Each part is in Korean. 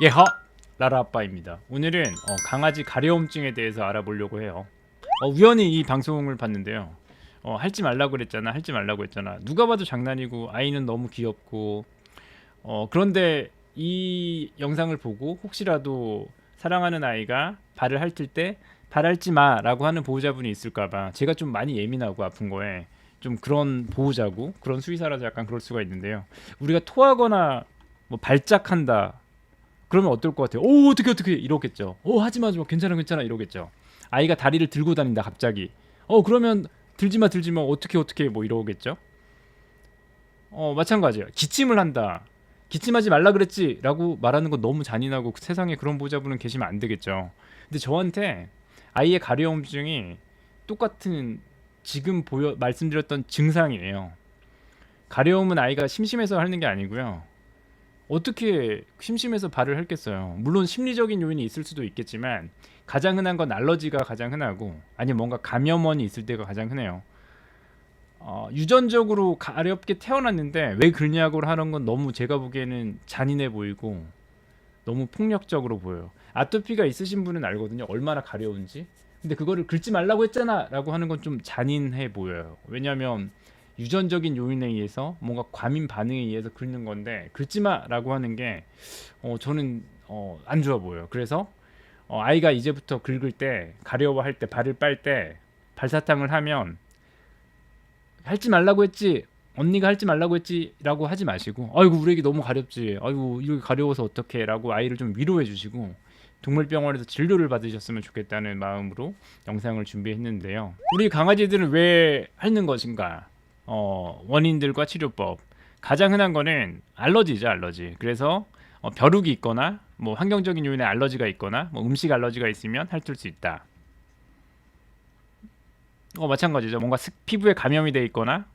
예하! 라라아빠입니다. 오늘은 강아지 가려움증에 대해서 알아보려고 해요. 우연히 이 방송을 봤는데요. 할지 말라고 그랬잖아, 할지 말라고 했잖아. 누가 봐도 장난이고 아이는 너무 귀엽고 그런데 이 영상을 보고 혹시라도 사랑하는 아이가 발을 핥을 때 발핥지 마라고 하는 보호자분이 있을까봐 제가 좀 많이 예민하고 아픈 거에 좀 그런 보호자고 그런 수의사라서 약간 그럴 수가 있는데요. 우리가 토하거나 뭐 발작한다 그러면 어떨 것 같아요? 오, 어떻게 이러겠죠. 하지마 하지마, 괜찮아 괜찮아 이러겠죠. 아이가 다리를 들고 다닌다 갑자기. 그러면 들지마 들지마, 어떻게 뭐 이러겠죠. 마찬가지예요. 기침을 한다. 기침하지 말라 그랬지 라고 말하는 건 너무 잔인하고 세상에 그런 보호자분은 계시면 안 되겠죠. 근데 저한테 아이의 가려움증이 똑같은 지금 말씀드렸던 증상이에요. 가려움은 아이가 심심해서 하는 게 아니고요. 어떻게 심심해서 발을 핥겠어요. 물론 심리적인 요인이 있을 수도 있겠지만 가장 흔한 건 알러지가 가장 흔하고, 아니면 뭔가 감염원이 있을 때가 가장 흔해요. 유전적으로 가렵게 태어났는데 왜 그러냐고 하는 건 너무 제가 보기에는 잔인해 보이고 너무 폭력적으로 보여요. 아토피가 있으신 분은 알거든요, 얼마나 가려운지. 근데 그거를 긁지 말라고 했잖아 라고 하는 건 좀 잔인해 보여요. 왜냐하면 유전적인 요인에 의해서 뭔가 과민 반응에 의해서 긁는 건데, 긁지 마라고 하는 게 저는 안 좋아 보여요. 그래서 아이가 이제부터 긁을 때, 가려워할 때, 발을 빨 때 발사탕을 하면 할지 말라고 했지, 언니가 할지 말라고 했지 라고 하지 마시고, 아이고 우리 애기 너무 가렵지, 아이고 이렇게 가려워서 어떡해 라고 아이를 좀 위로해 주시고 동물병원에서 진료를 받으셨으면 좋겠다는 마음으로 영상을 준비했는데요. 우리 강아지들은 왜 핥는 것인가? 원인들과 치료법. 가장 흔한 거는 알러지죠, 알러지. 그래서 벼룩이 있거나 뭐 환경적인 요인에 알러지가 있거나 뭐 음식 알러지가 있으면 핥을 수 있다. 마찬가지죠. 뭔가 피부에 감염이 돼 있거나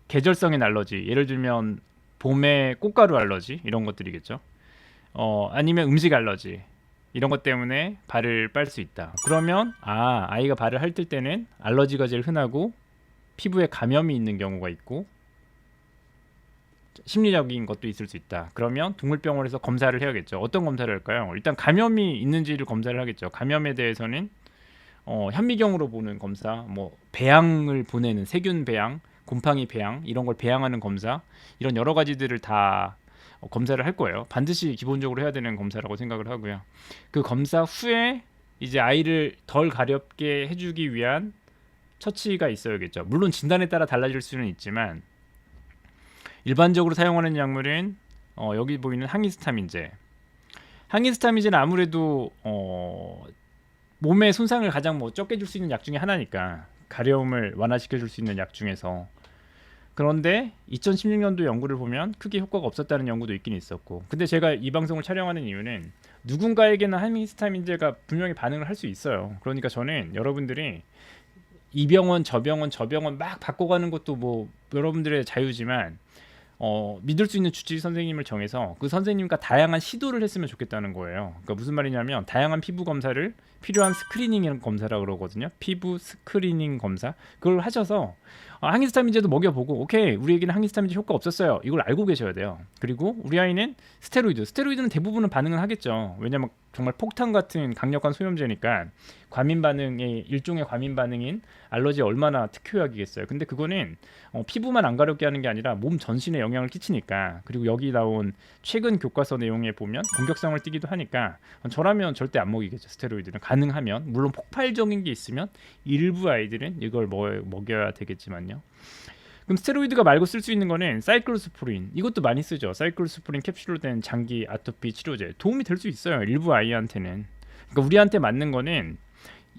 계절성인 알러지, 예를 들면 봄에 꽃가루 알러지 이런 것들이겠죠. 아니면 음식 알러지 이런 것 때문에 발을 빨 수 있다. 그러면 아이가 발을 핥을 때는 알러지가 제일 흔하고 피부에 감염이 있는 경우가 있고 심리적인 것도 있을 수 있다. 그러면 동물병원에서 검사를 해야겠죠. 어떤 검사를 할까요? 일단 감염이 있는지를 검사를 하겠죠. 감염에 대해서는 현미경으로 보는 검사, 뭐 배양을 보내는 세균 배양, 곰팡이 배양 이런 걸 배양하는 검사, 이런 여러 가지들을 다 검사를 할 거예요. 반드시 기본적으로 해야 되는 검사라고 생각을 하고요. 그 검사 후에 이제 아이를 덜 가렵게 해주기 위한 처치가 있어야겠죠. 물론 진단에 따라 달라질 수는 있지만 일반적으로 사용하는 약물은 여기 보이는 항히스타민제. 항히스타민제는 아무래도 몸에 손상을 가장 적게 줄 수 있는 약 중에 하나니까, 가려움을 완화시켜 줄 수 있는 약 중에서. 그런데 2016년도 연구를 보면 크게 효과가 없었다는 연구도 있긴 있었고, 근데 제가 이 방송을 촬영하는 이유는 누군가에게는 항히스타민제가 분명히 반응을 할 수 있어요. 그러니까 저는 여러분들이 이 병원 저 병원 막 바꿔가는 것도 뭐 여러분들의 자유지만 믿을 수 있는 주治선생님을 정해서 그 선생님과 다양한 시도를 했으면 좋겠다는 거예요. 그러니까 무슨 말이냐면, 다양한 피부 검사를, 필요한 스크리닝 검사라고 그러거든요. 피부 스크리닝 검사, 그걸 하셔서 항히스타민제도 먹여보고, 오케이 우리 애기는 항히스타민제 효과 없었어요, 이걸 알고 계셔야 돼요. 그리고 우리 아이는 스테로이드는 대부분은 반응은 하겠죠. 왜냐면 정말 폭탄 같은 강력한 소염제니까 과민 반응의 일종의 과민 반응인 알러지에 얼마나 특효약이겠어요. 근데 그거는 피부만 안 가렵게 하는 게 아니라 몸 전신에 영향을 끼치니까, 그리고 여기 나온 최근 교과서 내용에 보면 공격성을 띠기도 하니까 저라면 절대 안 먹이겠죠. 스테로이드는 가능하면, 물론 폭발적인 게 있으면 일부 아이들은 이걸 먹여야 되겠지만요. 그럼 스테로이드가 말고 쓸 수 있는 거는 사이클로스포린, 이것도 많이 쓰죠. 사이클로스포린 캡슐로 된 장기 아토피 치료제, 도움이 될 수 있어요, 일부 아이한테는. 그러니까 우리한테 맞는 거는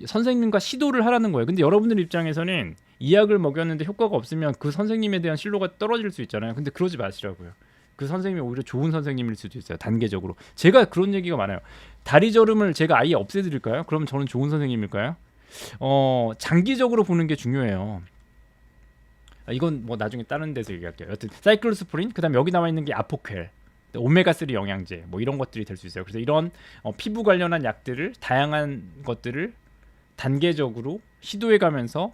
선생님과 시도를 하라는 거예요. 근데 여러분들 입장에서는 이 약을 먹였는데 효과가 없으면 그 선생님에 대한 신뢰가 떨어질 수 있잖아요. 근데 그러지 마시라고요. 그 선생님이 오히려 좋은 선생님일 수도 있어요, 단계적으로. 제가 그런 얘기가 많아요. 다리 저림을 제가 아예 없애드릴까요? 그러면 저는 좋은 선생님일까요? 장기적으로 보는 게 중요해요. 이건 뭐 나중에 다른 데서 얘기할게요. 여튼 사이클로스포린, 그다음 여기 나와 있는 게 아포켈, 오메가3 영양제, 뭐 이런 것들이 될 수 있어요. 그래서 이런 피부 관련한 약들을, 다양한 것들을 단계적으로 시도해가면서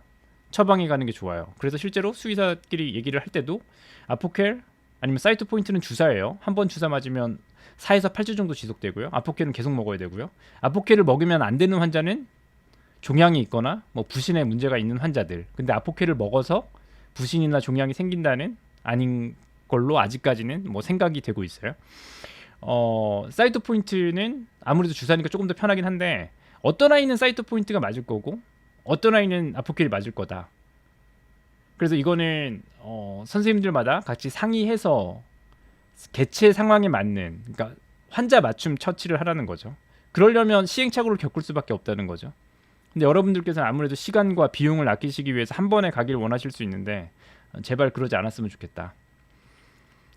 처방해가는 게 좋아요. 그래서 실제로 수의사끼리 얘기를 할 때도 아포켈 아니면 사이트 포인트는 주사예요. 한 번 주사 맞으면 4에서 8주 정도 지속되고요. 아포케는 계속 먹어야 되고요. 아포케를 먹으면 안 되는 환자는 종양이 있거나 뭐 부신에 문제가 있는 환자들. 근데 아포케를 먹어서 부신이나 종양이 생긴다는 아닌 걸로 아직까지는 뭐 생각이 되고 있어요. 사이트 포인트는 아무래도 주사니까 조금 더 편하긴 한데 어떤 아이는 사이트 포인트가 맞을 거고 어떤 아이는 아포케를 맞을 거다. 그래서 이거는 선생님들마다 같이 상의해서 개체 상황에 맞는, 그러니까 환자 맞춤 처치를 하라는 거죠. 그러려면 시행착오를 겪을 수밖에 없다는 거죠. 근데 여러분들께서는 아무래도 시간과 비용을 아끼시기 위해서 한 번에 가길 원하실 수 있는데 제발 그러지 않았으면 좋겠다.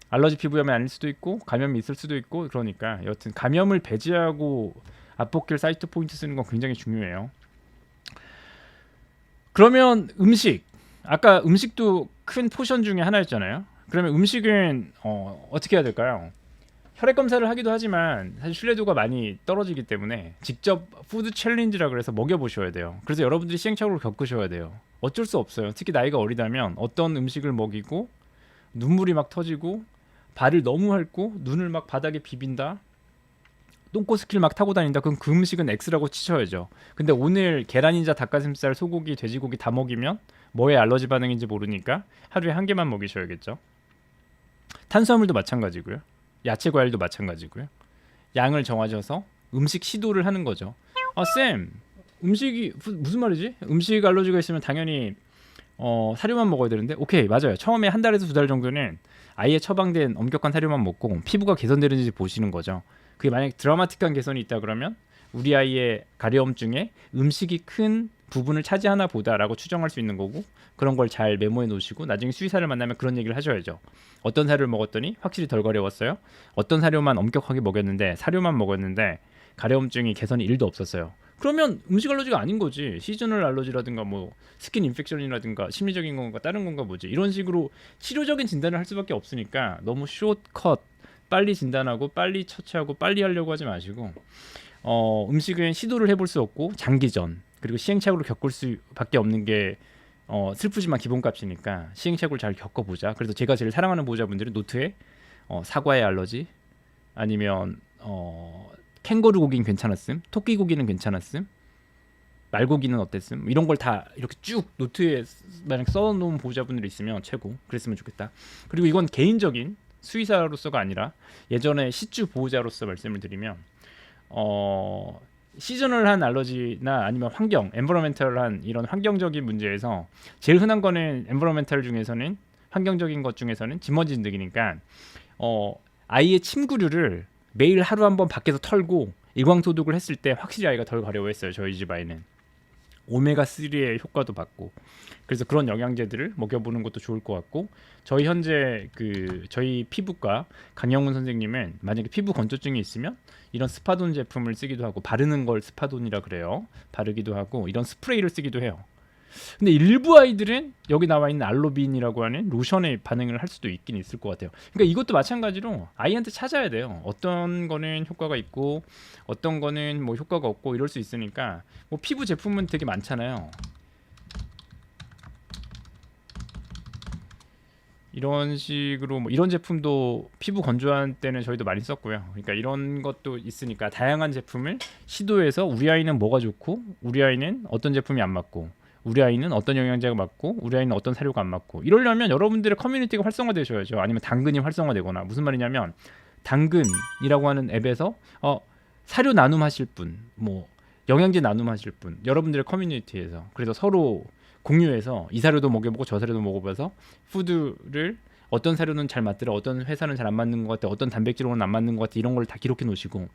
알러지 피부염이 아닐 수도 있고 감염이 있을 수도 있고, 그러니까 여튼 감염을 배제하고 아포킬 사이트 포인트 쓰는 건 굉장히 중요해요. 그러면 아까 음식도 큰 포션 중에 하나였잖아요. 그러면 음식은 어떻게 해야 될까요? 혈액 검사를 하기도 하지만 사실 신뢰도가 많이 떨어지기 때문에 직접 푸드 챌린지라 그래서 먹여보셔야 돼요. 그래서 여러분들이 시행착오를 겪으셔야 돼요. 어쩔 수 없어요. 특히 나이가 어리다면 어떤 음식을 먹이고 눈물이 막 터지고 발을 너무 핥고 눈을 막 바닥에 비빈다, 똥꼬스킬 막 타고 다닌다, 그럼 그 음식은 X라고 치셔야죠. 근데 오늘 계란인자 닭가슴살 소고기 돼지고기 다 먹이면 뭐에 알러지 반응인지 모르니까 하루에 한 개만 먹이셔야겠죠. 탄수화물도 마찬가지고요. 야채 과일도 마찬가지고요. 양을 정하셔서 음식 시도를 하는 거죠. 쌤, 음식이 무슨 말이지? 음식 알러지가 있으면 당연히 사료만 먹어야 되는데, 오케이, 맞아요. 처음에 한 달에서 두 달 정도는 아예 처방된 엄격한 사료만 먹고 피부가 개선되는지 보시는 거죠. 그게 만약에 드라마틱한 개선이 있다 그러면 우리 아이의 가려움증에 음식이 큰 부분을 차지하나 보다라고 추정할 수 있는 거고, 그런 걸 잘 메모해 놓으시고 나중에 수의사를 만나면 그런 얘기를 하셔야죠. 어떤 사료를 먹었더니 확실히 덜 가려웠어요. 어떤 사료만 엄격하게 먹였는데 사료만 먹었는데 가려움증이 개선이 1도 없었어요. 그러면 음식 알러지가 아닌 거지. 시즈널 알러지라든가 뭐 스킨 인펙션이라든가 심리적인 건가 다른 건가 뭐지. 이런 식으로 치료적인 진단을 할 수밖에 없으니까 너무 숏컷 빨리 진단하고 빨리 처치하고 빨리 하려고 하지 마시고, 음식은 시도를 해볼 수 없고 장기전, 그리고 시행착오를 겪을 수밖에 없는 게 슬프지만 기본값이니까 시행착오를 잘 겪어보자. 그래서 제가 제일 사랑하는 보호자분들은 노트에 사과의 알러지, 아니면 캥거루 고기는 괜찮았음, 토끼 고기는 괜찮았음, 말고기는 어땠음, 이런 걸 다 이렇게 쭉 노트에 만약 써놓은 보호자분들이 있으면 최고. 그랬으면 좋겠다. 그리고 이건 개인적인 수의사로서가 아니라 예전에 시주 보호자로서 말씀을 드리면, 시저널한 알러지나 아니면 환경, 엔버러멘털한 이런 환경적인 문제에서 제일 흔한 거는 엔버러멘털 중에서는, 환경적인 것 중에서는 진먼지 진드기니까 아이의 침구류를 매일 하루 한 번 밖에서 털고 일광 소독을 했을 때 확실히 아이가 덜 가려워했어요. 저희 집 아이는 오메가3의 효과도 받고. 그래서 그런 영양제들을 먹여보는 것도 좋을 것 같고, 저희 현재 저희 피부과 강영훈 선생님은 만약에 피부 건조증이 있으면 이런 스파돈 제품을 쓰기도 하고, 바르는 걸 스파돈이라 그래요. 바르기도 하고 이런 스프레이를 쓰기도 해요. 근데 일부 아이들은 여기 나와 있는 알로빈이라고 하는 로션에 반응을 할 수도 있긴 있을 것 같아요. 그러니까 이것도 마찬가지로 아이한테 찾아야 돼요. 어떤 거는 효과가 있고 어떤 거는 뭐 효과가 없고 이럴 수 있으니까. 뭐 피부 제품은 되게 많잖아요. 이런 식으로 뭐 이런 제품도 피부 건조한 때는 저희도 많이 썼고요. 그러니까 이런 것도 있으니까 다양한 제품을 시도해서 우리 아이는 뭐가 좋고 우리 아이는 어떤 제품이 안 맞고 우리 아이는 어떤 영양제가 맞고 우리 아이는 어떤 사료가 안 맞고, 이러려면 여러분들의 커뮤니티가 활성화되셔야죠. 아니면 당근이 활성화되거나. 무슨 말이냐면 당근이라고 하는 앱에서 사료 나눔하실 분, 뭐 영양제 나눔하실 분, 여러분들의 커뮤니티에서, 그래서 서로 공유해서 이 사료도 먹여보고 저 사료도 먹어봐서 푸드를 어떤 사료는 잘 맞더라, 어떤 회사는 잘 안 맞는 것 같아, 어떤 단백질로는 안 맞는 것 같아, 이런 걸 다 기록해 놓으시고,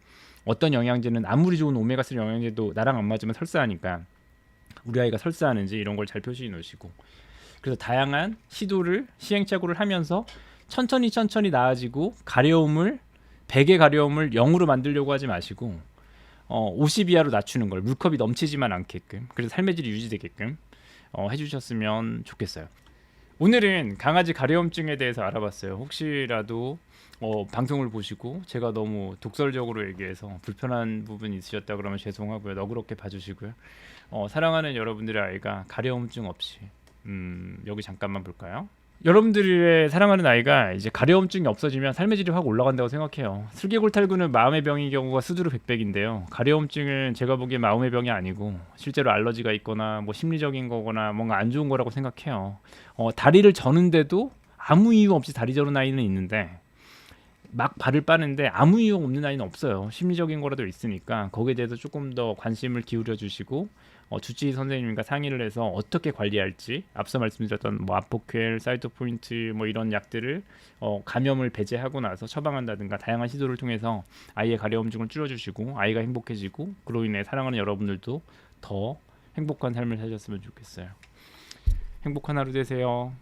어떤 영양제는 아무리 좋은 오메가3 영양제도 나랑 안 맞으면 설사하니까 우리 아이가 설사하는지 이런 걸 잘 표시해 놓으시고, 그래서 다양한 시도를 시행착오를 하면서 천천히 나아지고, 가려움을 100의 가려움을 0으로 만들려고 하지 마시고 50 이하로 낮추는 걸, 물컵이 넘치지만 않게끔, 그래서 삶의 질이 유지되게끔 해주셨으면 좋겠어요. 오늘은 강아지 가려움증에 대해서 알아봤어요. 혹시라도 방송을 보시고 제가 너무 독설적으로 얘기해서 불편한 부분이 있으셨다 그러면 죄송하고요. 너그럽게 봐주시고요. 사랑하는 여러분들의 아이가 가려움증 없이, 여기 잠깐만 볼까요? 여러분들의 사랑하는 아이가 이제 가려움증이 없어지면 삶의 질이 확 올라간다고 생각해요. 슬개골탈구는 마음의 병인 경우가 수두로 백백인데요. 가려움증은 제가 보기엔 마음의 병이 아니고 실제로 알러지가 있거나 뭐 심리적인 거거나 뭔가 안 좋은 거라고 생각해요. 다리를 저는데도 아무 이유 없이 다리 저는 아이는 있는데 막 발을 빠는데 아무 이유 없는 아이는 없어요. 심리적인 거라도 있으니까 거기에 대해서 조금 더 관심을 기울여 주시고 주치의 선생님과 상의를 해서 어떻게 관리할지 앞서 말씀드렸던 뭐 아포켈, 사이토포인트 뭐 이런 약들을 감염을 배제하고 나서 처방한다든가 다양한 시도를 통해서 아이의 가려움증을 줄여주시고 아이가 행복해지고 그로 인해 사랑하는 여러분들도 더 행복한 삶을 사셨으면 좋겠어요. 행복한 하루 되세요.